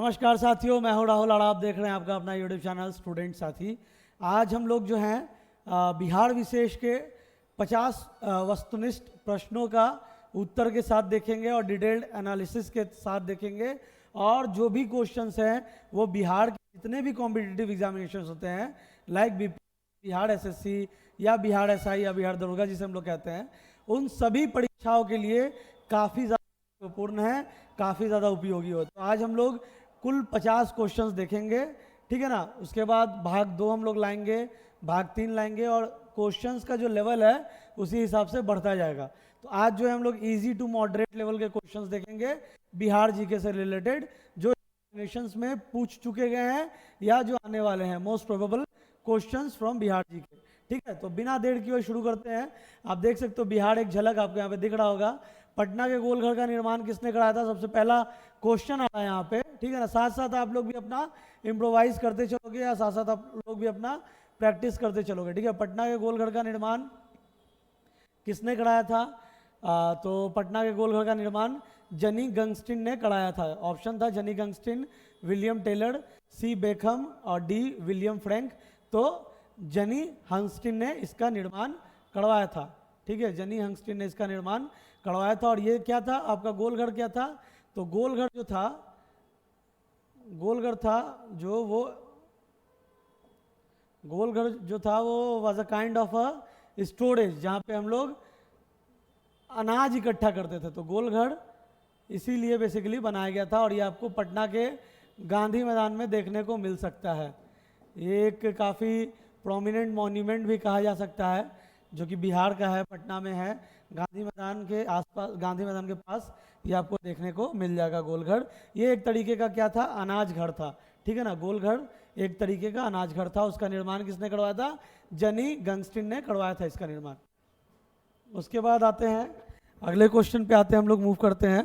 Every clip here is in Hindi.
नमस्कार साथियों, मैं हूं राहुल और आप देख रहे हैं आपका अपना यूट्यूब चैनल स्टूडेंट साथी। आज हम लोग जो हैं बिहार विशेष के 50 वस्तुनिष्ठ प्रश्नों का उत्तर के साथ देखेंगे और डिटेल्ड एनालिसिस के साथ देखेंगे। और जो भी क्वेश्चंस हैं वो बिहार के जितने भी कॉम्पिटिटिव एग्जामिनेशंस होते हैं लाइक बिहार एसएससी या बिहार एसआई या बिहार दरोगा जिसे हम लोग कहते हैं, उन सभी परीक्षाओं के लिए काफ़ी ज़्यादा महत्वपूर्ण है, काफ़ी ज़्यादा उपयोगी हो। तो आज हम लोग कुल 50 क्वेश्चंस देखेंगे, ठीक है ना। उसके बाद भाग 2 हम लोग लाएंगे, भाग 3 लाएंगे और क्वेश्चंस का जो लेवल है उसी हिसाब से बढ़ता जाएगा। तो आज जो है हम लोग इजी टू मॉडरेट लेवल के क्वेश्चंस देखेंगे बिहार जीके से रिलेटेड, जो एग्जामिनेशंस में पूछ चुके गए हैं या जो आने वाले हैं, most probable questions from Bihar GK. ठीक है, तो बिना देर किए शुरू करते हैं। आप देख सकते हो बिहार एक झलक आपको यहाँ पे दिख रहा होगा। पटना के गोलघर का निर्माण किसने कराया था, सबसे पहला क्वेश्चन आ रहा है यहाँ पे, ठीक है ना। साथ साथ आप लोग भी अपना इम्प्रोवाइज करते चलोगे या साथ साथ आप लोग भी अपना प्रैक्टिस करते चलोगे, ठीक है। पटना के गोलघर का निर्माण किसने कराया था? तो पटना के गोलघर का निर्माण जनी गंगस्टिन ने कराया था। ऑप्शन था जनी गंगस्टिन, विलियम टेलर, सी बेखम और डी विलियम फ्रैंक। तो जनी हंगस्टिन ने इसका निर्माण करवाया था, ठीक है। जनी हंगस्टिन ने इसका निर्माण करवाया था। और ये क्या था आपका गोलघर, क्या था? तो गोलघर जो था, गोलघर था जो वो गोलघर जो था वो was a kind of a storage, जहाँ पे हम लोग अनाज इकट्ठा करते थे। तो गोलघर इसीलिए बेसिकली बनाया गया था और ये आपको पटना के गांधी मैदान में देखने को मिल सकता है। ये एक काफ़ी प्रोमिनेंट मॉन्यूमेंट भी कहा जा सकता है जो कि बिहार का है, पटना में है, गांधी मैदान के आसपास, गांधी मैदान के पास ये आपको देखने को मिल जाएगा गोलघर। ये एक तरीके का क्या था, अनाज घर था, ठीक है ना। गोलघर एक तरीके का अनाज घर था। उसका निर्माण किसने करवाया था? जनी गंगस्टिन ने करवाया था इसका निर्माण। उसके बाद आते हैं अगले क्वेश्चन पे, आते हैं हम लोग, मूव करते हैं।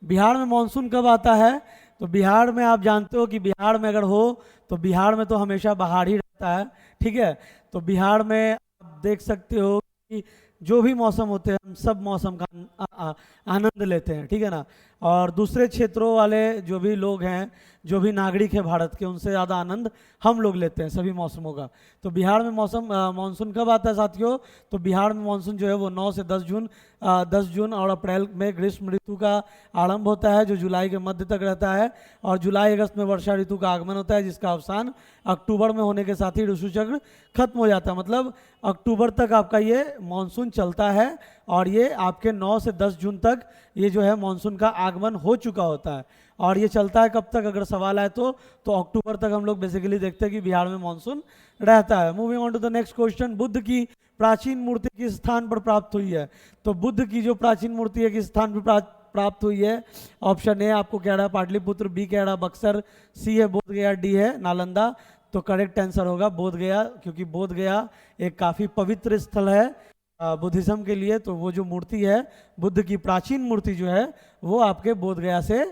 बिहार में मानसून कब आता है? तो बिहार में आप जानते हो कि बिहार में अगर हो तो बिहार में तो हमेशा बाहर ही रहता है, ठीक है। तो बिहार में आप देख सकते हो कि जो भी मौसम होते हैं हम सब मौसम का आनंद लेते हैं, ठीक है ना। और दूसरे क्षेत्रों वाले जो भी लोग हैं, जो भी नागरिक है भारत के, उनसे ज़्यादा आनंद हम लोग लेते हैं सभी मौसमों का। तो बिहार में मानसून कब आता है साथियों? तो बिहार में मानसून जो है वो 9 से 10 जून और अप्रैल में ग्रीष्म ऋतु का आरंभ होता है, जो जुलाई के मध्य तक रहता है। और जुलाई अगस्त में वर्षा ऋतु का आगमन होता है, जिसका अवसान अक्टूबर में होने के साथ ही ऋतु चक्र खत्म हो जाता है। मतलब अक्टूबर तक आपका ये मानसून चलता है और ये आपके 9 से 10 जून तक ये जो है मानसून का आगमन हो चुका होता है। और ये चलता है कब तक, अगर सवाल आए तो अक्टूबर तक हम लोग बेसिकली देखते हैं कि बिहार में मानसून रहता है। Moving on to the next question, Buddha की प्राचीन मूर्ति किस स्थान पर प्राप्त हुई है? तो बुद्ध की जो प्राचीन मूर्ति है किस स्थान पर प्राप्त हुई है? ऑप्शन ए आपको कह रहा है पाटलिपुत्र, बी कह रहा है बक्सर, सी है बोध गया, डी है नालंदा। तो करेक्ट आंसर होगा बोध गया, क्योंकि बोध गया एक काफ़ी पवित्र स्थल है बुद्धिज्म के लिए। तो वो जो मूर्ति है, बुद्ध की प्राचीन मूर्ति जो है वो आपके बोध गया से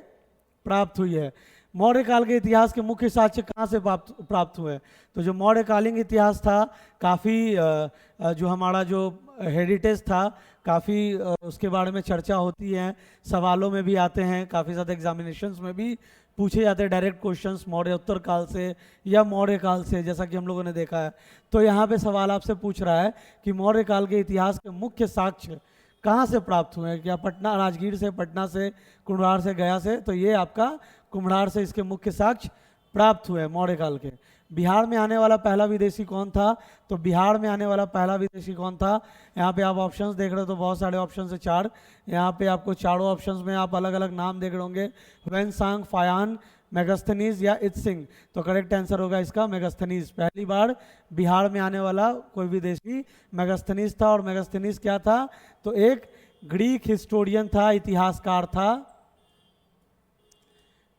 प्राप्त हुई है। मौर्य काल के इतिहास के मुख्य साक्ष्य कहाँ से प्राप्त हुए? तो जो मौर्यकालीन इतिहास था, काफ़ी जो हमारा जो हेरिटेज था, काफ़ी उसके बारे में चर्चा होती है, सवालों में भी आते हैं, काफ़ी ज़्यादा एग्जामिनेशंस में भी पूछे जाते हैं डायरेक्ट क्वेश्चंस मौर्य उत्तर काल से या मौर्य काल से, जैसा कि हम लोगों ने देखा है। तो यहाँ पे सवाल आपसे पूछ रहा है कि मौर्य काल के इतिहास के मुख्य साक्ष्य कहाँ से प्राप्त हुए हैं? क्या पटना, राजगीर से, पटना से, कुम्हरार से, गया से? तो ये आपका कुम्हरार से इसके मुख्य साक्ष्य प्राप्त हुए हैं मौर्य काल के। बिहार में आने वाला पहला विदेशी कौन था? तो बिहार में आने वाला पहला विदेशी कौन था? यहाँ पे आप ऑप्शंस देख रहे हो तो बहुत सारे ऑप्शन है, 4। यहाँ पे आपको चारों ऑप्शंस में आप अलग अलग नाम देख रहे होंगे, वेनसांग, फायान, मेगास्थनीज या इत्सिंग। तो करेक्ट आंसर होगा इसका मेगास्थनीज। पहली बार बिहार में आने वाला कोई विदेशी मेगास्थनीज था। और मेगास्थनीज क्या था? तो एक ग्रीक हिस्टोरियन था, इतिहासकार था,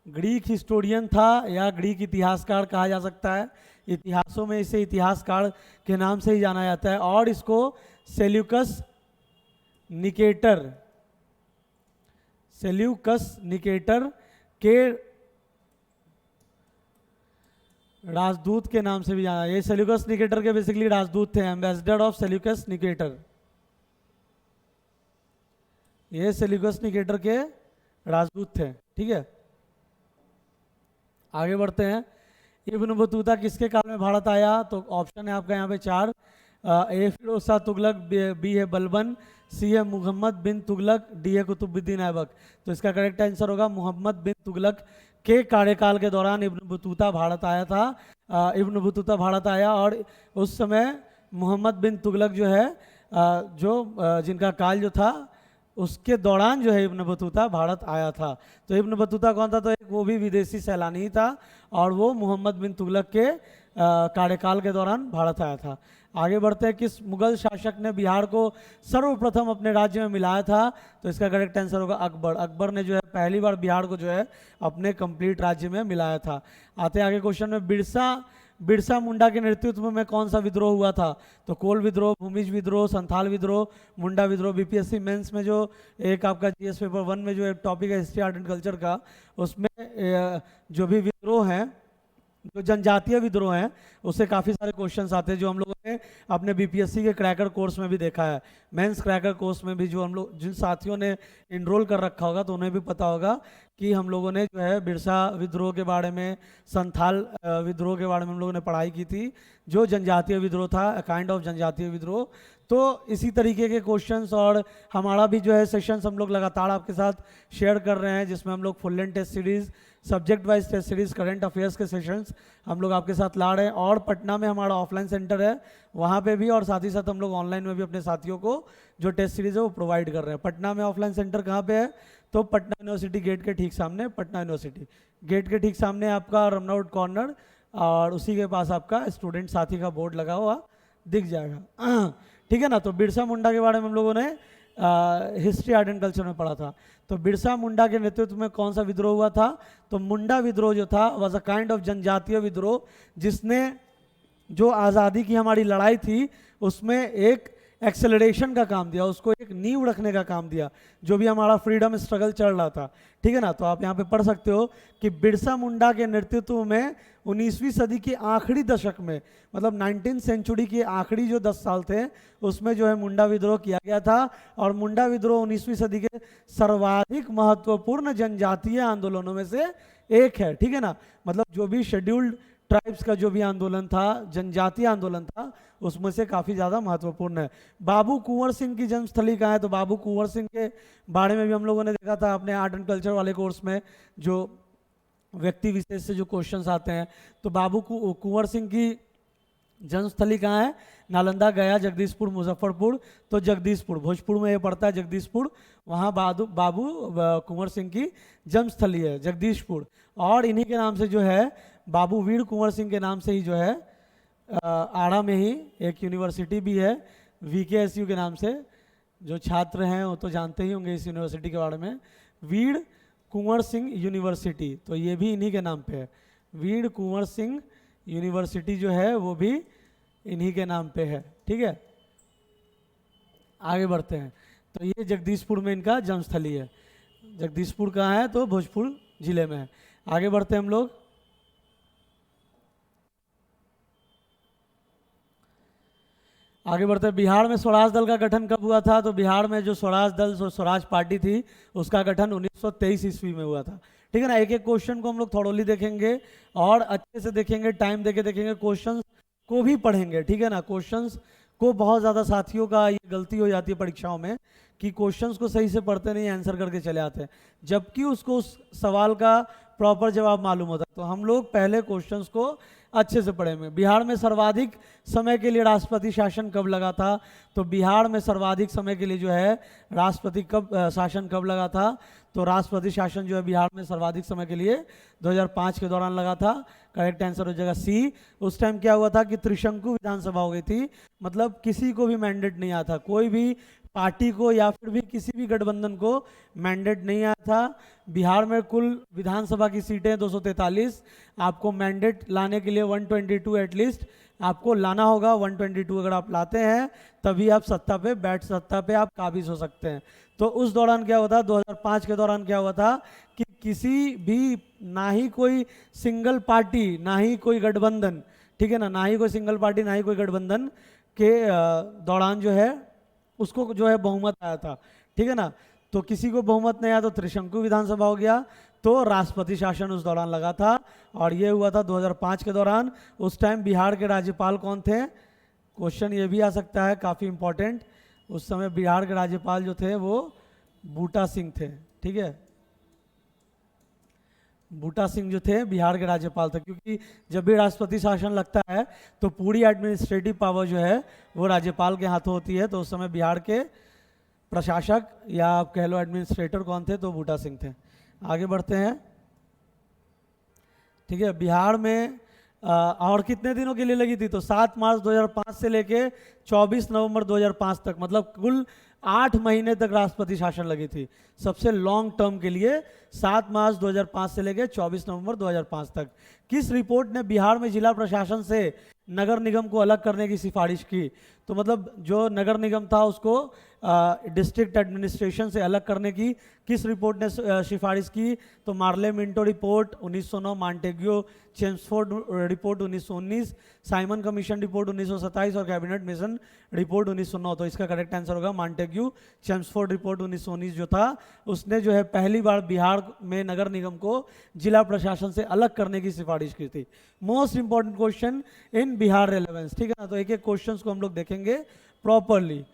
ग्रीक हिस्टोरियन था या ग्रीक इतिहासकार कहा जा सकता है। इतिहासों में इसे इतिहासकार के नाम से ही जाना जाता है। और इसको सेल्यूकस निकेटर के राजदूत के नाम से भी जाना। ये सेल्यूकस निकेटर के बेसिकली राजदूत थे, एम्बेसडर ऑफ सेल्यूकस निकेटर। ये सेल्यूकस निकेटर के राजदूत थे, ठीक है। आगे बढ़ते हैं। इब्न बतूता किसके काल में भारत आया? तो ऑप्शन है आपका यहाँ पे 4। ए फिरोज शाह तुगलक, बी है बलबन, सी है मोहम्मद बिन तुगलक, डी है कुतुबुद्दीन ऐबक। तो इसका करेक्ट आंसर होगा मोहम्मद बिन तुगलक के कार्यकाल के दौरान इब्न बतूता भारत आया था। इब्न बतूता भारत आया और उस समय मोहम्मद बिन तुगलक जो है जिनका काल जो था उसके दौरान जो है इब्न बतूता भारत आया था। तो इब्न बतूता कौन था? तो एक वो भी विदेशी सैलानी ही था और वो मोहम्मद बिन तुगलक के कार्यकाल के दौरान भारत आया था। आगे बढ़ते हैं। किस मुगल शासक ने बिहार को सर्वप्रथम अपने राज्य में मिलाया था? तो इसका करेक्ट आंसर होगा अकबर। अकबर ने जो है पहली बार बिहार को जो है अपने कंप्लीट राज्य में मिलाया था। आते हैं आगे क्वेश्चन में। बिरसा मुंडा के नेतृत्व में कौन सा विद्रोह हुआ था? तो कोल विद्रोह, भूमिज विद्रोह, संथाल विद्रोह, मुंडा विद्रोह। बीपीएससी मेंस में जो एक आपका जीएस पेपर 1 में जो एक टॉपिक है हिस्ट्री आर्ट एंड कल्चर का, उसमें जो भी विद्रोह हैं, जो जनजातीय विद्रोह हैं, उससे काफ़ी सारे क्वेश्चंस आते हैं जो हम लोगों ने अपने बीपीएससी के क्रैकर कोर्स में भी देखा है। मेंस क्रैकर कोर्स में भी जो हम लोग जिन साथियों ने इनरोल कर रखा होगा तो उन्हें भी पता होगा कि हम लोगों ने जो है बिरसा विद्रोह के बारे में, संथाल विद्रोह के बारे में हम लोगों ने पढ़ाई की थी, जो जनजातीय विद्रोह था, काइंड ऑफ जनजातीय विद्रोह। तो इसी तरीके के क्वेश्चंस और हमारा भी जो है सेशंस हम लोग लगातार आपके साथ शेयर कर रहे हैं, जिसमें हम लोग full length test series, subject wise test series, current affairs के सेशंस हम लोग आपके साथ ला रहे हैं। और पटना में हमारा ऑफलाइन सेंटर है, वहाँ पे भी, और साथ ही साथ हम लोग ऑनलाइन में भी अपने साथियों को जो टेस्ट सीरीज है वो प्रोवाइड कर रहे हैं। पटना में ऑफलाइन सेंटर कहाँ पे है? तो पटना यूनिवर्सिटी गेट के ठीक सामने, पटना यूनिवर्सिटी गेट के ठीक सामने आपका रमनाउट कॉर्नर, और उसी के पास आपका स्टूडेंट साथी का बोर्ड लगा हुआ दिख जाएगा। ठीक है ना। तो बिरसा मुंडा के बारे में हम लोगों ने हिस्ट्री आर्ट एंड कल्चर में पढ़ा था। तो बिरसा मुंडा के नेतृत्व में कौन सा विद्रोह हुआ था? तो मुंडा विद्रोह जो था वॉज अ काइंड ऑफ जनजातीय विद्रोह, जिसने जो आज़ादी की हमारी लड़ाई थी उसमें एक एक्सेलरेशन का काम दिया, उसको एक नींव रखने का काम दिया, जो भी हमारा फ्रीडम स्ट्रगल चल रहा था। ठीक है ना। तो आप यहाँ पे पढ़ सकते हो कि बिरसा मुंडा के नेतृत्व में 19वीं सदी के आखिरी दशक में, मतलब 19th सेंचुरी के आखिरी जो 10 साल थे उसमें जो है मुंडा विद्रोह किया गया था। और मुंडा विद्रोह 19वीं सदी के सर्वाधिक महत्वपूर्ण जनजातीय आंदोलनों में से एक है। ठीक है ना। मतलब जो भी शेड्यूल्ड ट्राइब्स का जो भी आंदोलन था, जनजातीय आंदोलन था, उसमें से काफ़ी ज़्यादा महत्वपूर्ण है। बाबू कुंवर सिंह की जन्मस्थली कहाँ है? तो बाबू कुंवर सिंह के बारे में भी हम लोगों ने देखा था अपने आर्ट एंड कल्चर वाले कोर्स में, जो व्यक्ति विशेष से जो क्वेश्चंस आते हैं। तो बाबू कुंवर सिंह की जन्मस्थली कहाँ है? नालंदा, गया, जगदीशपुर, मुजफ्फरपुर। तो जगदीशपुर, भोजपुर में ये पड़ता है जगदीशपुर, वहाँ बाबू कुंवर सिंह की जन्मस्थली है जगदीशपुर। और इन्हीं के नाम से जो है बाबू वीर कुंवर सिंह के नाम से ही जो है आड़ा में ही एक यूनिवर्सिटी भी है, VKSU के नाम से। जो छात्र हैं वो तो जानते ही होंगे इस यूनिवर्सिटी के बारे में, वीर कुंवर सिंह यूनिवर्सिटी। तो ये भी इन्हीं के नाम पे है, वीर कुंवर सिंह यूनिवर्सिटी जो है वो भी इन्हीं के नाम पे है। ठीक है। आगे बढ़ते हैं। तो ये जगदीशपुर में इनका जन्मस्थली है। जगदीशपुर कहाँ है? तो भोजपुर जिले में है। आगे बढ़ते हैं हम लोग। आगे बढ़ते हैं। बिहार में स्वराज दल का गठन कब हुआ था? तो बिहार में जो स्वराज दल, स्वराज पार्टी थी, उसका गठन 1923 ईस्वी में हुआ था। ठीक है ना। एक एक क्वेश्चन को हम लोग थॉरोली देखेंगे और अच्छे से देखेंगे, टाइम देके देखेंगे, क्वेश्चंस को भी पढ़ेंगे। ठीक है ना। क्वेश्चंस को बहुत ज़्यादा साथियों का ये गलती हो जाती है परीक्षाओं में कि क्वेश्चंस को सही से पढ़ते नहीं, आंसर करके चले आते हैं, जबकि उसको उस सवाल का प्रॉपर जवाब मालूम होता है। तो हम लोग पहले क्वेश्चंस को अच्छे से पढ़ेंगे। बिहार में सर्वाधिक समय के लिए राष्ट्रपति शासन कब लगा था? तो बिहार में सर्वाधिक समय के लिए जो है राष्ट्रपति शासन कब लगा था? तो राष्ट्रपति शासन जो है बिहार में सर्वाधिक समय के लिए 2005 के दौरान लगा था। करेक्ट आंसर हो जाएगा सी। उस टाइम क्या हुआ था कि त्रिशंकु विधानसभा हो गई थी, मतलब किसी को भी मैंडेट नहीं आया था, कोई भी पार्टी को या फिर भी किसी भी गठबंधन को मैंडेट नहीं आया था। बिहार में कुल विधानसभा की सीटें 243, आपको मैंडेट लाने के लिए 122 एटलीस्ट आपको लाना होगा। 122 अगर आप लाते हैं तभी आप सत्ता पे आप काबिज हो सकते हैं। तो उस दौरान क्या हुआ था? 2005 के दौरान क्या हुआ था कि किसी भी, ना ही कोई सिंगल पार्टी, ना ही कोई गठबंधन, ठीक है ना, ना ही कोई सिंगल पार्टी, ना ही कोई गठबंधन के दौरान जो है उसको जो है बहुमत आया था। ठीक है ना। तो किसी को बहुमत नहीं आया तो त्रिशंकु विधानसभा हो गया। तो राष्ट्रपति शासन उस दौरान लगा था, और ये हुआ था 2005 के दौरान। उस टाइम बिहार के राज्यपाल कौन थे? क्वेश्चन ये भी आ सकता है, काफ़ी इंपॉर्टेंट। उस समय बिहार के राज्यपाल जो थे वो बूटा सिंह थे, ठीक है। बूटा सिंह जो थे बिहार के राज्यपाल थे, क्योंकि जब भी राष्ट्रपति शासन लगता है तो पूरी एडमिनिस्ट्रेटिव पावर जो है वो राज्यपाल के हाथों होती है। तो उस समय बिहार के प्रशासक या आप कह लो एडमिनिस्ट्रेटर कौन थे? तो बूटा सिंह थे। आगे बढ़ते हैं, ठीक है। बिहार में और कितने दिनों के लिए लगी थी? तो 7 मार्च 2005 से लेके 24 नवंबर 2005 तक, मतलब कुल 8 महीने तक राष्ट्रपति शासन लगी थी। सबसे लॉन्ग टर्म के लिए 7 मार्च 2005 से लेके 24 नवंबर 2005 तक। किस रिपोर्ट ने बिहार में जिला प्रशासन से नगर निगम को अलग करने की सिफारिश की? तो मतलब जो नगर निगम था उसको डिस्ट्रिक्ट एडमिनिस्ट्रेशन से अलग करने की किस रिपोर्ट ने सिफारिश की? तो Morley Minto report 1909, Montagu Chelmsford report 1919, Simon commission report 1927 और कैबिनेट मिशन रिपोर्ट 1909। तो इसका करेक्ट आंसर होगा मांटेग्यू चेम्सफोर्ड रिपोर्ट 1919 जो था उसने जो है पहली बार बिहार में नगर निगम को जिला प्रशासन से अलग करने की सिफारिश की थी। Most important question in Bihar relevance, ठीक है ना। तो एक एक क्वेश्चन को हम लोग देखेंगे प्रॉपरली।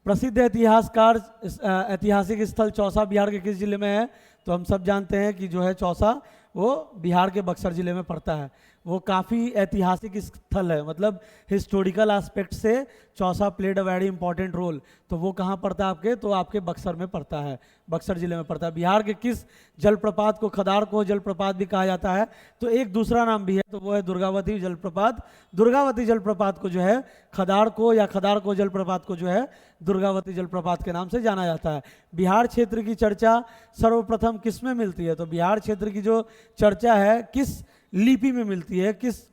प्रसिद्ध इतिहासकार ऐतिहासिक स्थल चौसा बिहार के किस जिले में है? तो हम सब जानते हैं कि जो है चौसा वो बिहार के बक्सर जिले में पड़ता है। वो काफ़ी ऐतिहासिक स्थल है, मतलब हिस्टोरिकल एस्पेक्ट से Chausa played a very important role. तो वो कहाँ पड़ता है आपके? तो आपके बक्सर में पड़ता है, बक्सर जिले में पड़ता है। बिहार के किस जलप्रपात को खदार को जलप्रपात भी कहा जाता है? तो एक दूसरा नाम भी है, तो वो है दुर्गावती जलप्रपात। दुर्गावती जलप्रपात को जो है खदार को या खदार को जलप्रपात को जो है दुर्गावती जलप्रपात के नाम से जाना जाता है। बिहार क्षेत्र की चर्चा सर्वप्रथम किस में मिलती है? तो बिहार क्षेत्र की जो चर्चा है किस लिपि में मिलती है? किस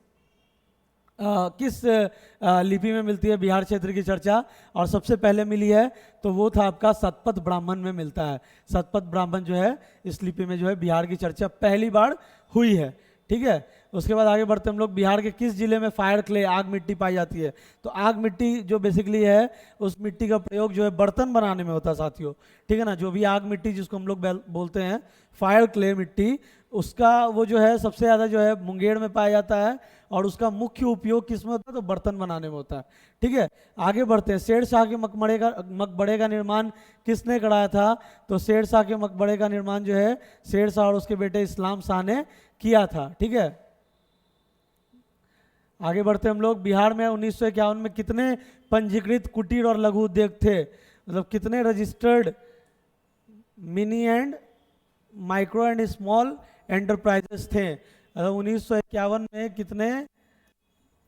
लिपि में मिलती है बिहार क्षेत्र की चर्चा? और सबसे पहले मिली है तो वो था आपका शतपथ ब्राह्मण में मिलता है। शतपथ ब्राह्मण जो है इस लिपि में जो है बिहार की चर्चा पहली बार हुई है, ठीक है। उसके बाद आगे बढ़ते हम लोग। बिहार के किस जिले में फायर क्ले आग मिट्टी पाई जाती है? तो आग मिट्टी जो बेसिकली है उस मिट्टी का प्रयोग जो है बर्तन बनाने में होता है साथियों, ठीक है ना। जो भी आग मिट्टी जिसको हम लोग बोलते हैं फायर क्ले मिट्टी, उसका वो जो है सबसे ज़्यादा जो है मुंगेर में पाया जाता है, और उसका मुख्य उपयोग किस में होता है? तो बर्तन बनाने में होता है, ठीक है। आगे बढ़ते हैं। शेरशाह के मकबरे का निर्माण किसने कराया था? तो शेरशाह के मकबरे का निर्माण जो है शेरशाह और उसके बेटे इस्लाम शाह ने किया था, ठीक है। आगे बढ़ते हम लोग। बिहार में 1951 में कितने पंजीकृत कुटीर और लघु उद्योग थे? मतलब कितने registered mini and micro and small enterprises थे? 1951 में कितने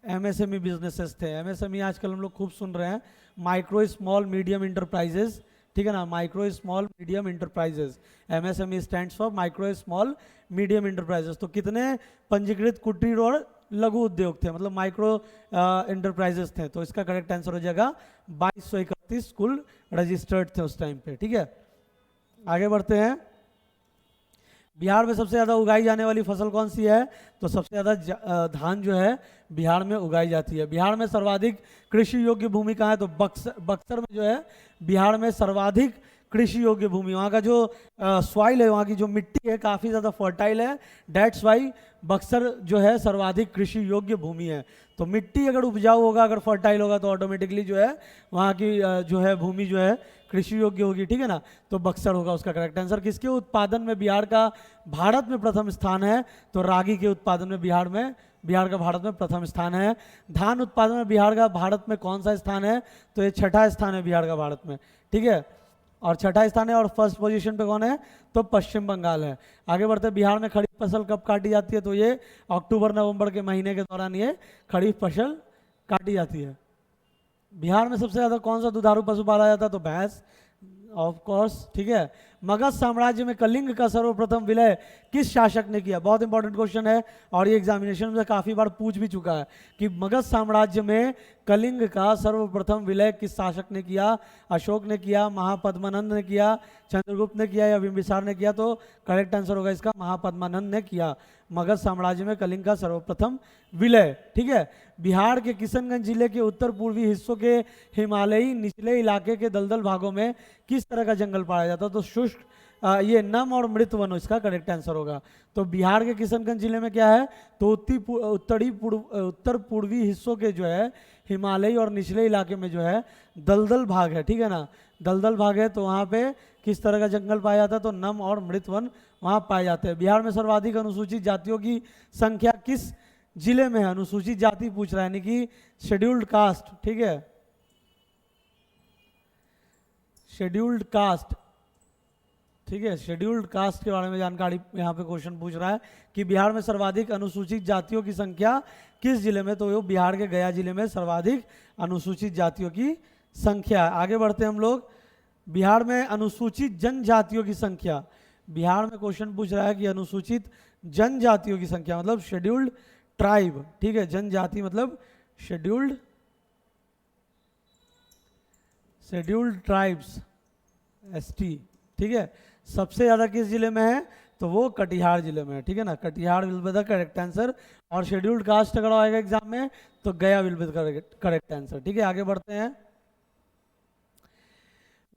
एमएसएमई बिजनेसेस थे? एमएसएमई आजकल हम लोग खूब सुन रहे हैं, माइक्रो स्मॉल मीडियम इंटरप्राइजेस, ठीक है ना। Micro small medium enterprises, MSME stands for micro small medium enterprises. तो कितने पंजीकृत कुटीर और लघु उद्योग थे, मतलब माइक्रो इंटरप्राइजेस थे? तो इसका करेक्ट आंसर हो जाएगा 2231 कुल रजिस्टर्ड थे उस टाइम पे, ठीक है। आगे बढ़ते हैं। बिहार में सबसे ज़्यादा उगाई जाने वाली फसल कौन सी है? तो सबसे ज़्यादा धान जो है बिहार में उगाई जाती है। बिहार में सर्वाधिक कृषि योग्य भूमि कहाँ है? तो बक्सर में जो है बिहार में सर्वाधिक कृषि योग्य भूमि, वहाँ का जो सॉइल है, वहाँ की जो मिट्टी है काफ़ी ज़्यादा फर्टाइल है। डेट्स वाई बक्सर जो है सर्वाधिक कृषि योग्य भूमि है। तो मिट्टी अगर उपजाऊ होगा, अगर फर्टाइल होगा, तो ऑटोमेटिकली जो है वहाँ की जो है भूमि जो है कृषि योग्य होगी, ठीक है ना। तो बक्सर होगा उसका करेक्ट आंसर। किसके उत्पादन में बिहार का भारत में प्रथम स्थान है? तो रागी के उत्पादन में बिहार का भारत में प्रथम स्थान है। धान उत्पादन में बिहार का भारत में कौन सा स्थान है? तो ये 6ठा स्थान है बिहार का भारत में, ठीक है। और 6ठा स्थान है, और फर्स्ट पोजीशन पे कौन है? तो पश्चिम बंगाल है। आगे बढ़ते, बिहार में खरीफ फसल कब काटी जाती है? तो ये अक्टूबर नवंबर के महीने के दौरान ये खरीफ फसल काटी जाती है। बिहार में सबसे ज़्यादा कौन सा दुधारू पशु पाला जाता है? तो भैंस, ऑफ कोर्स, ठीक है। मगध साम्राज्य में कलिंग का सर्वप्रथम विलय किस शासक ने किया? बहुत इंपॉर्टेंट क्वेश्चन है, और ये एग्जामिनेशन में काफ़ी बार पूछ भी चुका है कि मगध साम्राज्य में कलिंग का सर्वप्रथम विलय किस शासक ने किया? अशोक ने किया, महापद्मानंद ने किया, चंद्रगुप्त ने किया, या बिंबिसार ने किया? तो करेक्ट आंसर होगा इसका महापद्मानंद ने किया मगध साम्राज्य में कलिंग का सर्वप्रथम विलय, ठीक है। बिहार के किशनगंज जिले के उत्तर पूर्वी हिस्सों के हिमालयी निचले इलाके के दलदल भागों में किस तरह का जंगल पाया जाता है? तो शुष्क ये नम और मृत वन इसका करेक्ट आंसर होगा। तो बिहार के किशनगंज जिले में क्या है, तो उत्तर पूर्वी हिस्सों के जो है हिमालयी और निचले इलाके में जो है दलदल भाग है, ठीक है ना, दलदल भाग है, तो वहाँ पे किस तरह का जंगल पाया जाता है, तो नम और मृत वन वहाँ पाए जाते हैं। बिहार में सर्वाधिक अनुसूचित जातियों की संख्या किस जिले में है, अनुसूचित जाति पूछ रहा है, यानी कि शेड्यूल्ड कास्ट, ठीक है, शेड्यूल्ड कास्ट, ठीक है, शेड्यूल्ड कास्ट के बारे में जानकारी यहाँ पे क्वेश्चन पूछ रहा है कि बिहार में सर्वाधिक अनुसूचित जातियों की संख्या किस जिले में, तो वो बिहार के गया जिले में सर्वाधिक अनुसूचित जातियों की संख्या है। आगे बढ़ते हैं हम लोग, बिहार में अनुसूचित जनजातियों की संख्या, बिहार में क्वेश्चन पूछ रहा है कि अनुसूचित जनजातियों की संख्या मतलब शेड्यूल्ड ट्राइब, ठीक है, जनजाति मतलब शेड्यूल्ड ट्राइब्स, एसटी, ठीक है, सबसे ज्यादा किस जिले में है, तो वो कटिहार जिले में है, ठीक है ना, Katihar will be the correct answer. और शेड्यूल्ड कास्ट अगर आएगा एग्जाम में तो गया will be the correct answer, ठीक है। आगे बढ़ते हैं,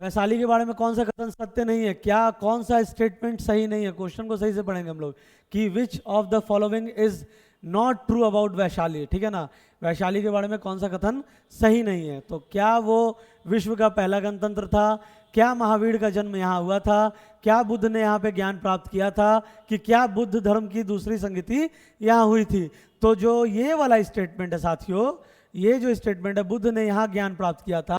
वैशाली के बारे में कौन सा कथन सत्य नहीं है, क्या कौन सा स्टेटमेंट सही नहीं है, क्वेश्चन को सही से पढ़ेंगे हम लोग कि which of the following is not true about Vaishali, ठीक है ना, वैशाली के बारे में कौन सा कथन सही नहीं है, तो क्या वो विश्व का पहला गणतंत्र था, क्या महावीर का जन्म यहाँ हुआ था, क्या बुद्ध ने यहाँ पे ज्ञान प्राप्त किया था, कि क्या बुद्ध धर्म की दूसरी संगति यहाँ हुई थी। तो जो ये वाला स्टेटमेंट है साथियों, ये जो स्टेटमेंट है बुद्ध ने यहाँ ज्ञान प्राप्त किया था,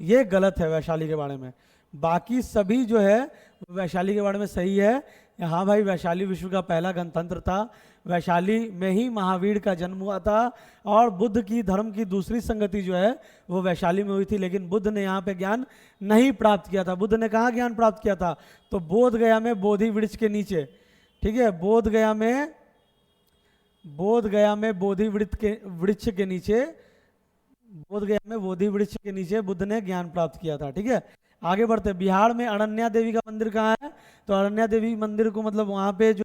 ये गलत है वैशाली के बारे में। बाकी सभी जो है वैशाली के बारे में सही है। हाँ भाई, वैशाली विश्व का पहला गणतंत्र था, वैशाली में ही महावीर का जन्म हुआ था और बुद्ध की धर्म की दूसरी संगति जो है वो वैशाली में हुई थी, लेकिन बुद्ध ने यहाँ पे ज्ञान नहीं प्राप्त किया था। बुद्ध ने कहाँ ज्ञान प्राप्त किया था, तो बोध गया में बोधि वृक्ष के नीचे, ठीक है, बोध गया में बोधि वृक्ष के नीचे, बोध गया में बोधि वृक्ष के नीचे बुद्ध ने ज्ञान प्राप्त किया था, ठीक है। आगे बढ़ते, बिहार में अरण्या देवी का मंदिर कहाँ है, तो अरण्या देवी मंदिर को मतलब वहाँ पे जो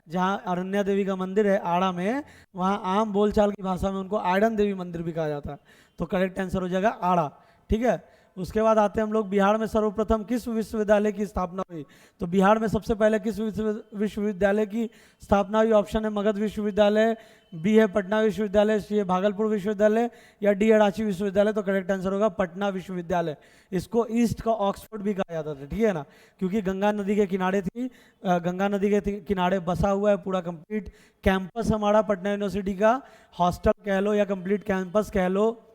जहाँ अरण्या देवी का मंदिर है आड़ा में, वहाँ आम बोलचाल की भाषा में उनको आयरन देवी मंदिर भी कहा जाता है, तो करेक्ट आंसर हो जाएगा आड़ा, ठीक है। उसके बाद आते हैं हम लोग, बिहार में सर्वप्रथम किस विश्वविद्यालय की स्थापना हुई, तो बिहार में सबसे पहले किस विश्वविद्यालय की स्थापना हुई, ऑप्शन है मगध विश्वविद्यालय, बी है पटना विश्वविद्यालय, सी है भागलपुर विश्वविद्यालय, या डी है रांची विश्वविद्यालय, तो करेक्ट आंसर होगा पटना विश्वविद्यालय। इसको ईस्ट का ऑक्सफोर्ड भी कहा जाता था, ठीक है ना, क्योंकि गंगा नदी के किनारे थी, गंगा नदी के किनारे बसा हुआ है पूरा कंप्लीट कैंपस हमारा पटना यूनिवर्सिटी का, हॉस्टल कह लो या कंप्लीट कैंपस कह लो,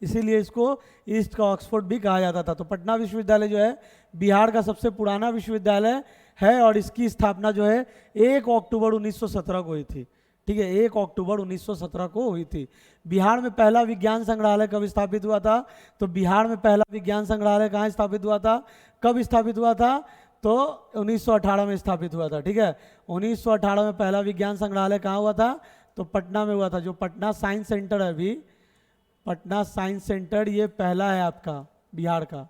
इसीलिए इसको ईस्ट का ऑक्सफोर्ड भी कहा जाता था। तो पटना विश्वविद्यालय जो है बिहार का सबसे पुराना विश्वविद्यालय है और इसकी स्थापना जो है 1 अक्टूबर 1917 को हुई थी, ठीक है, 1 अक्टूबर 1917 को हुई थी। बिहार में पहला विज्ञान संग्रहालय कब स्थापित हुआ था, तो बिहार में पहला विज्ञान संग्रहालय कहाँ स्थापित हुआ था, कब स्थापित हुआ था, तो 1918 में स्थापित हुआ था, ठीक है, 1918 में पहला विज्ञान संग्रहालय कहाँ हुआ था, तो पटना में हुआ था, जो पटना साइंस सेंटर है अभी, पटना साइंस सेंटर ये पहला है आपका बिहार का।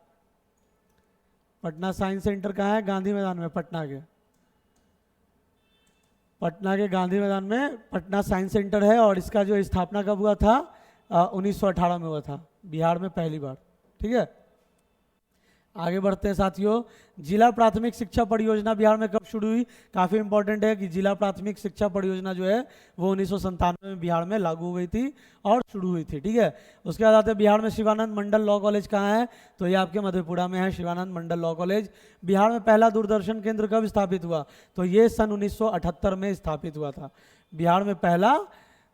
पटना साइंस सेंटर कहाँ है, गांधी मैदान में, पटना के गांधी मैदान में पटना साइंस सेंटर है और इसका जो स्थापना कब हुआ था, 1918 में हुआ था, बिहार में पहली बार, ठीक है। आगे बढ़ते हैं साथियों, जिला प्राथमिक शिक्षा परियोजना बिहार में कब शुरू हुई, काफ़ी इंपॉर्टेंट है कि जिला प्राथमिक शिक्षा परियोजना जो है वो 1997 में बिहार में लागू हो गई थी और शुरू हुई थी, ठीक है। उसके बाद आते हैं बिहार में शिवानंद मंडल लॉ कॉलेज कहाँ है, तो ये आपके मधेपुरा में है शिवानंद मंडल लॉ कॉलेज। बिहार में पहला दूरदर्शन केंद्र कब स्थापित हुआ, तो ये सन 1978 में स्थापित हुआ था, बिहार में पहला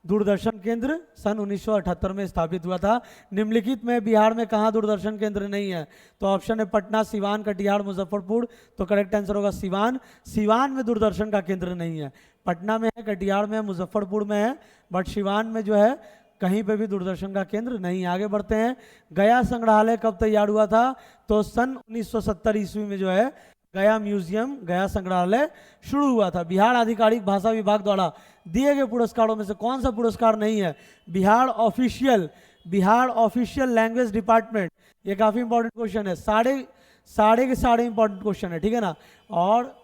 दूरदर्शन केंद्र सन 1978 में स्थापित हुआ था। निम्नलिखित में बिहार में कहाँ दूरदर्शन केंद्र नहीं है, तो ऑप्शन है पटना, सिवान, कटिहार, मुजफ्फरपुर, तो करेक्ट आंसर होगा सिवान। सिवान में दूरदर्शन का केंद्र नहीं है, पटना में है, कटिहार में है, मुजफ्फरपुर में है, बट सिवान में जो है कहीं पे भी दूरदर्शन का केंद्र नहीं है। आगे बढ़ते हैं, गया संग्रहालय कब तैयार हुआ था, तो सन 1970 ईस्वी में जो है गया म्यूजियम, गया संग्रहालय शुरू हुआ था। बिहार आधिकारिक भाषा विभाग द्वारा दिए गए पुरस्कारों में से कौन सा पुरस्कार नहीं है, बिहार ऑफिशियल लैंग्वेज डिपार्टमेंट, ये काफी इंपॉर्टेंट क्वेश्चन है, साढ़े के साढ़े इंपॉर्टेंट क्वेश्चन है, ठीक है ना। और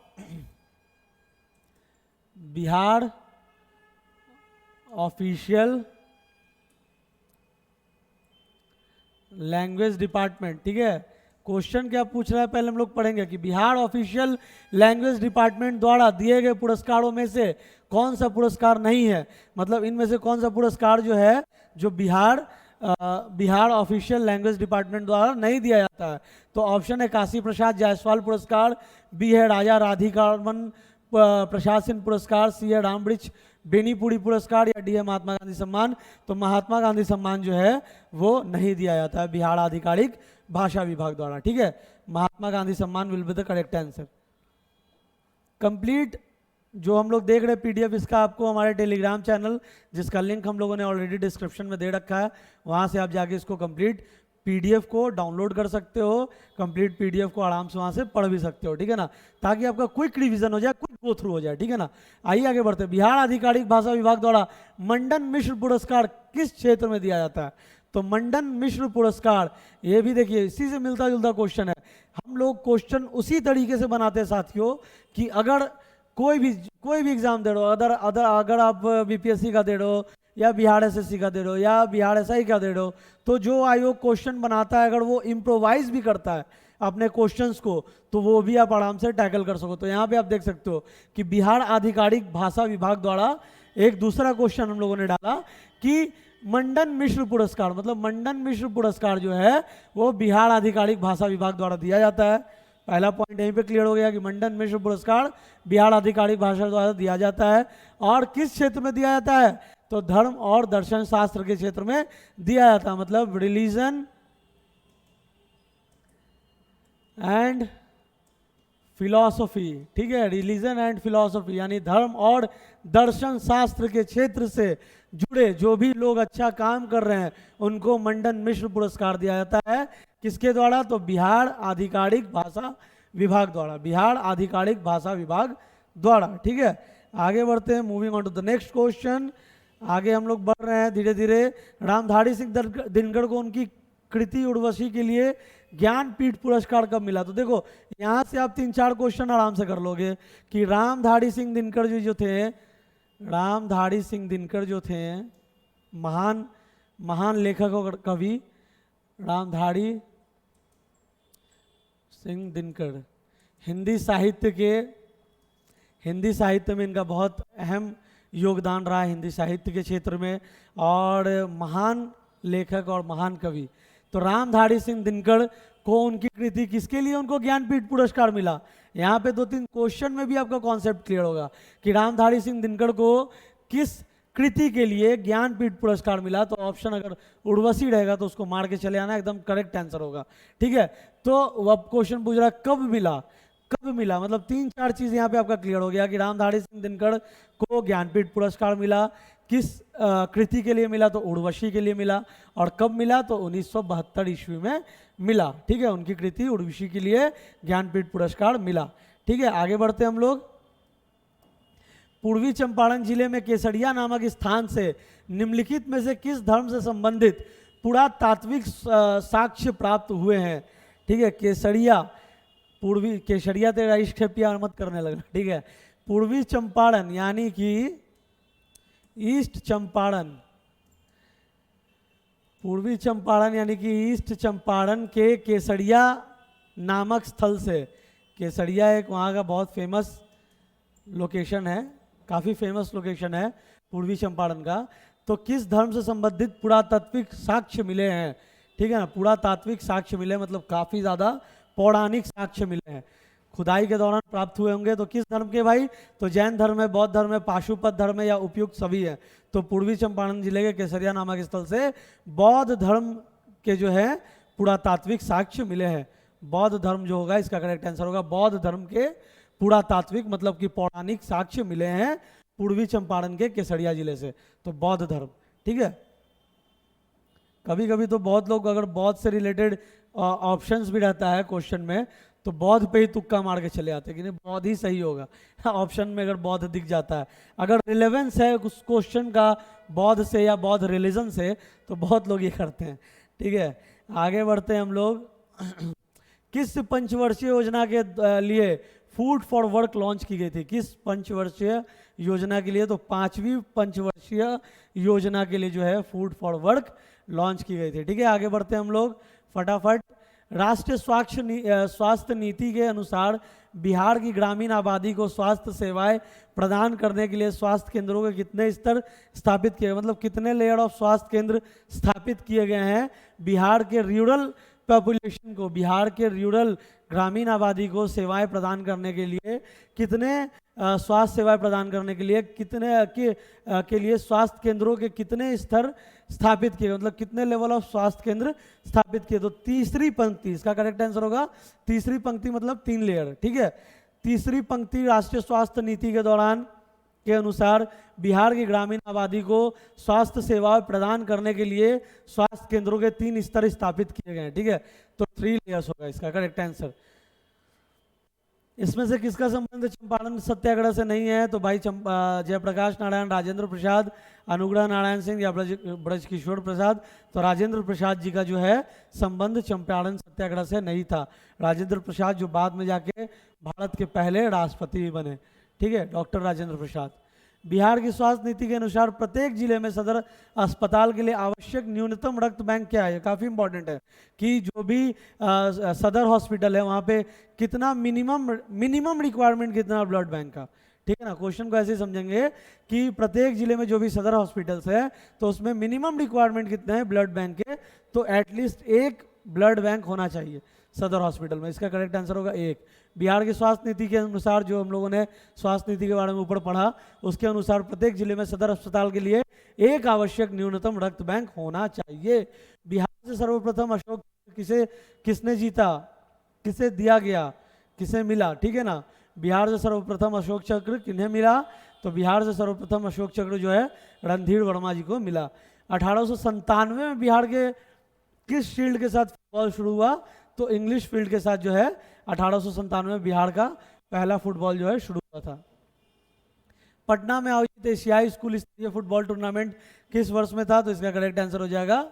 बिहार ऑफिशियल लैंग्वेज डिपार्टमेंट, ठीक है, क्वेश्चन क्या पूछ रहा है पहले हम लोग पढ़ेंगे कि बिहार ऑफिशियल लैंग्वेज डिपार्टमेंट द्वारा दिए गए पुरस्कारों में से कौन सा पुरस्कार नहीं है, मतलब इनमें से कौन सा पुरस्कार जो है जो बिहार ऑफिशियल लैंग्वेज डिपार्टमेंट द्वारा नहीं दिया जाता है। तो ऑप्शन है काशी प्रसाद जायसवाल पुरस्कार, बी है राजा राधिकामन प्रसाद सिंह पुरस्कार, सी है रामवृक्ष बेनीपुरी पुरस्कार, या डी है महात्मा गांधी सम्मान। तो महात्मा गांधी सम्मान जो है वो नहीं दिया जाता है बिहार आधिकारिक भाषा विभाग द्वारा, ठीक है। महात्मा गांधी सम्मान will be the correct answer. Complete जो हम लोग देख रहे हैं पीडीएफ, इसका आपको हमारे टेलीग्राम चैनल, जिसका लिंक हम लोगों ने ऑलरेडी डिस्क्रिप्शन में दे रखा है, वहां से आप जाके इसको कंप्लीट पीडीएफ को डाउनलोड कर सकते हो, कंप्लीट पीडीएफ को आराम से वहां से पढ़ भी सकते हो, ठीक है ना, ताकि आपका क्विक रिवीजन हो जाए, क्विक गो थ्रू हो जाए, ठीक है ना। आइए आगे बढ़ते हैं। बिहार आधिकारिक भाषा विभाग द्वारा मंडन मिश्र पुरस्कार किस क्षेत्र में दिया जाता है? तो मंडन मिश्र पुरस्कार, ये भी देखिए इसी से मिलता जुलता क्वेश्चन है। हम लोग क्वेश्चन उसी तरीके से बनाते हैं साथियों कि अगर कोई भी एग्जाम दे रहे हो, अगर आप बीपीएससी का दे रहे हो या बिहार एसएससी का दे रहे हो या बिहार एसआई का दे रहे हो, तो जो आयोग क्वेश्चन बनाता है अगर वो इम्प्रोवाइज भी करता है अपने क्वेश्चंस को, तो वो भी आप आराम से टैकल कर सको। तो यहाँ पे आप देख सकते हो कि बिहार आधिकारिक भाषा विभाग द्वारा एक दूसरा क्वेश्चन हम लोगों ने डाला कि मंडन मिश्र पुरस्कार, मतलब मंडन मिश्र पुरस्कार जो है वो बिहार आधिकारिक भाषा विभाग द्वारा दिया जाता है। पहला पॉइंट यहीं पे क्लियर हो गया कि मंडन मिश्र पुरस्कार बिहार आधिकारिक भाषा द्वारा दिया जाता है। और किस क्षेत्र में दिया जाता है? तो धर्म और दर्शन शास्त्र के क्षेत्र में दिया जाता है, मतलब रिलीजन एंड फिलॉसफी, ठीक है, रिलीजन एंड फिलॉसफी, यानी धर्म और दर्शन शास्त्र के क्षेत्र से जुड़े जो भी लोग अच्छा काम कर रहे हैं उनको मंडन मिश्र पुरस्कार दिया जाता है। किसके द्वारा? तो बिहार आधिकारिक भाषा विभाग द्वारा, बिहार आधिकारिक भाषा विभाग द्वारा, ठीक है। आगे बढ़ते हैं, moving on to the next question. आगे हम लोग बढ़ रहे हैं धीरे धीरे। रामधारी सिंह दिनकर को उनकी कृति उर्वशी के लिए ज्ञानपीठ पुरस्कार कब मिला? तो देखो यहाँ से आप 3-4 क्वेश्चन आराम से कर लोगे कि रामधारी सिंह दिनकर जी जो थे, रामधारी सिंह दिनकर जो थे महान लेखक और कवि रामधारी सिंह दिनकर, हिंदी साहित्य में इनका बहुत अहम योगदान रहा है, हिंदी साहित्य के क्षेत्र में, और महान लेखक और महान कवि। तो रामधारी सिंह दिनकर को उनकी कृति किसके लिए उनको ज्ञानपीठ पुरस्कार मिला? यहाँ पे 2-3 क्वेश्चन में भी आपका कॉन्सेप्ट क्लियर होगा कि रामधारी सिंह दिनकर को किस कृति के लिए ज्ञानपीठ पुरस्कार मिला। तो ऑप्शन अगर उर्वशी रहेगा तो उसको मार के चले आना, एकदम करेक्ट आंसर होगा, ठीक है। तो अब क्वेश्चन पूछ रहा है कब मिला, मतलब 3-4 चीज यहाँ पे आपका क्लियर हो गया कि रामधारी सिंह दिनकर को ज्ञानपीठ पुरस्कार मिला, किस कृति के लिए मिला? तो उर्वशी के लिए मिला। और कब मिला? तो 1972 ईस्वी में मिला, ठीक है। उनकी कृति उर्वशी के लिए ज्ञानपीठ पुरस्कार मिला, ठीक है। आगे बढ़ते हम लोग। पूर्वी चंपारण जिले में केसरिया नामक स्थान से निम्नलिखित में से किस धर्म से संबंधित पुरातात्विक साक्ष्य प्राप्त हुए हैं? ठीक है, केसरिया तेरा इश्क है प्यार मत करने लगा, ठीक है। पूर्वी चंपारण यानी कि ईस्ट चंपारण, पूर्वी चंपारण यानी कि ईस्ट चंपारण के केसरिया नामक स्थल से, केसरिया एक वहाँ का बहुत फेमस लोकेशन है, काफ़ी फेमस लोकेशन है पूर्वी चंपारण का। तो किस धर्म से संबंधित पुरातात्विक साक्ष्य मिले हैं? ठीक है ना, पुरातात्विक साक्ष्य मिले मतलब काफ़ी ज़्यादा पौराणिक साक्ष्य मिले हैं, खुदाई के दौरान प्राप्त हुए होंगे। तो किस धर्म के भाई? तो जैन धर्म है, बौद्ध धर्म है, पाशुपत धर्म है, या उपयुक्त सभी है। तो पूर्वी चंपारण जिले के केसरिया नामक स्थल से बौद्ध धर्म के जो है पुरातात्विक साक्ष्य मिले हैं। बौद्ध धर्म जो होगा इसका करेक्ट आंसर होगा बौद्ध धर्म के पुरातात्विक मतलब कि पौराणिक साक्ष्य मिले हैं पूर्वी चंपारण के केसरिया जिले से। तो बौद्ध धर्म, ठीक है। कभी कभी तो बहुत लोग अगर बौद्ध से रिलेटेड ऑप्शंस भी रहता है क्वेश्चन में तो बौद्ध पे ही तुक्का मार के चले आते हैं कि नहीं बौद्ध ही सही होगा ऑप्शन में अगर बौद्ध दिख जाता है, अगर रिलेवेंस है उस क्वेश्चन का बौद्ध से या बौद्ध रिलीजन से तो बहुत लोग ये करते हैं, ठीक है। आगे बढ़ते हैं हम लोग। किस पंचवर्षीय योजना के लिए फूड फॉर वर्क लॉन्च की गई थी? किस पंचवर्षीय योजना के लिए? तो 5वीं पंचवर्षीय योजना के लिए जो है फूड फॉर वर्क लॉन्च की गई थी, ठीक है। आगे बढ़ते हैं हम लोग फटाफट। राष्ट्रीय स्वास्थ्य नीति के अनुसार बिहार की ग्रामीण आबादी को स्वास्थ्य सेवाएं प्रदान करने के लिए स्वास्थ्य केंद्रों के कितने स्तर स्थापित किए गए, मतलब कितने लेयर ऑफ स्वास्थ्य केंद्र स्थापित किए गए हैं बिहार के रूरल पॉपुलेशन को, बिहार के रूरल ग्रामीण आबादी को सेवाएं प्रदान करने के लिए कितने स्वास्थ्य सेवाएं प्रदान करने के लिए कितने के लिए स्वास्थ्य केंद्रों के कितने स्तर स्थापित किए, मतलब कितने लेवल ऑफ स्वास्थ्य केंद्र स्थापित किए। तो तीसरी पंक्ति इसका करेक्ट आंसर होगा। तीसरी पंक्ति मतलब 3 लेयर, ठीक है। तीसरी पंक्ति राष्ट्रीय स्वास्थ्य नीति के दौरान के अनुसार बिहार की ग्रामीण आबादी को स्वास्थ्य सेवाएं प्रदान करने के लिए स्वास्थ्य केंद्रों के 3 स्तर स्थापित किए गए हैं, ठीक है। तो 3 लेयर्स होगा इसका करेक्ट आंसर। इसमें से किसका संबंध चंपारण सत्याग्रह से नहीं है? तो भाई जयप्रकाश नारायण, राजेंद्र प्रसाद, अनुग्रह नारायण सिंह या ब्रजकिशोर प्रसाद। तो राजेंद्र प्रसाद जी का जो है संबंध चंपारण सत्याग्रह से नहीं था। राजेंद्र प्रसाद जो बाद में जाके भारत के पहले राष्ट्रपति भी बने, ठीक है, डॉक्टर राजेंद्र प्रसाद। बिहार की स्वास्थ्य नीति के अनुसार प्रत्येक जिले में सदर अस्पताल के लिए आवश्यक न्यूनतम रक्त बैंक क्या है? काफ़ी इंपॉर्टेंट है कि जो भी सदर हॉस्पिटल है वहाँ पे कितना मिनिमम रिक्वायरमेंट कितना ब्लड बैंक का, ठीक है ना। क्वेश्चन को ऐसे ही समझेंगे कि प्रत्येक जिले में जो भी सदर हॉस्पिटल्स है तो उसमें मिनिमम रिक्वायरमेंट कितने हैं ब्लड बैंक के, तो एटलीस्ट 1 ब्लड बैंक होना चाहिए सदर हॉस्पिटल में। इसका करेक्ट आंसर होगा 1। बिहार की स्वास्थ्य नीति के अनुसार जो हम लोगों ने स्वास्थ्य नीति के बारे में ऊपर पढ़ा उसके अनुसार प्रत्येक जिले में सदर अस्पताल के लिए 1 आवश्यक न्यूनतम रक्त बैंक होना चाहिए। बिहार से सर्वप्रथम अशोक किसने जीता, किसे दिया गया, किसे मिला, ठीक है ना। बिहार से सर्वप्रथम अशोक चक्र किन्हें मिला? तो बिहार से सर्वप्रथम अशोक चक्र जो है रणधीर वर्मा जी को मिला। 1897 में बिहार के किस फील्ड के साथ फुटबॉल शुरू हुआ? तो इंग्लिश फील्ड के साथ जो है 1897 में बिहार का पहला फुटबॉल जो है शुरू हुआ था। पटना में आयोजित एशियाई स्कूल स्तरीय फुटबॉल टूर्नामेंट किस वर्ष में था? तो इसका करेक्ट आंसर हो जाएगा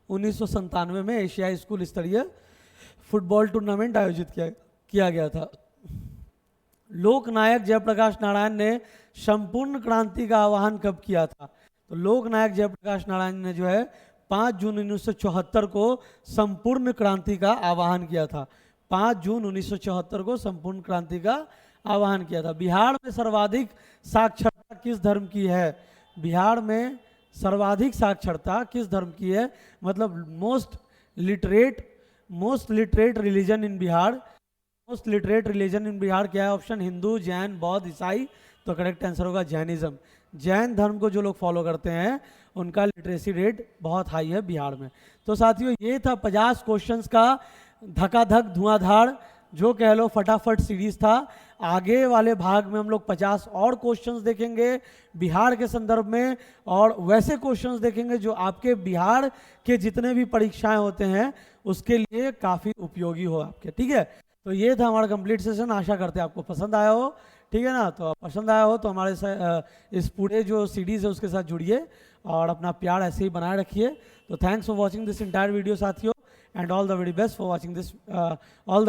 1997 में एशियाई स्कूल स्तरीय फुटबॉल टूर्नामेंट आयोजित किया गया था। लोकनायक जयप्रकाश नारायण ने संपूर्ण क्रांति का आह्वान कब किया था? तो लोकनायक जयप्रकाश नारायण ने जो है 5 जून 1974 को संपूर्ण क्रांति का आह्वान किया था। 5 जून 1974 को संपूर्ण क्रांति का आह्वान किया था। बिहार में सर्वाधिक साक्षरता किस धर्म की है? बिहार में सर्वाधिक साक्षरता किस धर्म की है? मतलब most literate religion in Bihar. Most literate religion in Bihar क्या है? ऑप्शन हिंदू, जैन, बौद्ध, ईसाई। तो करेक्ट आंसर होगा जैनिज्म। जैन धर्म को जो लोग फॉलो करते हैं उनका लिटरेसी रेट बहुत हाई है बिहार में। तो साथियों ये था 50 क्वेश्चंस का धकाधक धुआंधार जो कह लो फटाफट सीरीज था। आगे वाले भाग में हम लोग 50 और क्वेश्चंस देखेंगे बिहार के संदर्भ में और वैसे क्वेश्चंस देखेंगे जो आपके बिहार के जितने भी परीक्षाएं होते हैं उसके लिए काफ़ी उपयोगी हो आपके, ठीक है। तो ये था हमारा कंप्लीट सेशन। आशा करते हैं आपको पसंद आया हो, ठीक है ना। तो पसंद आया हो तो हमारे इस पूरे जो सीरीज़ है उसके साथ जुड़िए और अपना प्यार ऐसे ही बनाए रखिए। तो thanks for watching this entire video साथियों and all the very best for watching this all the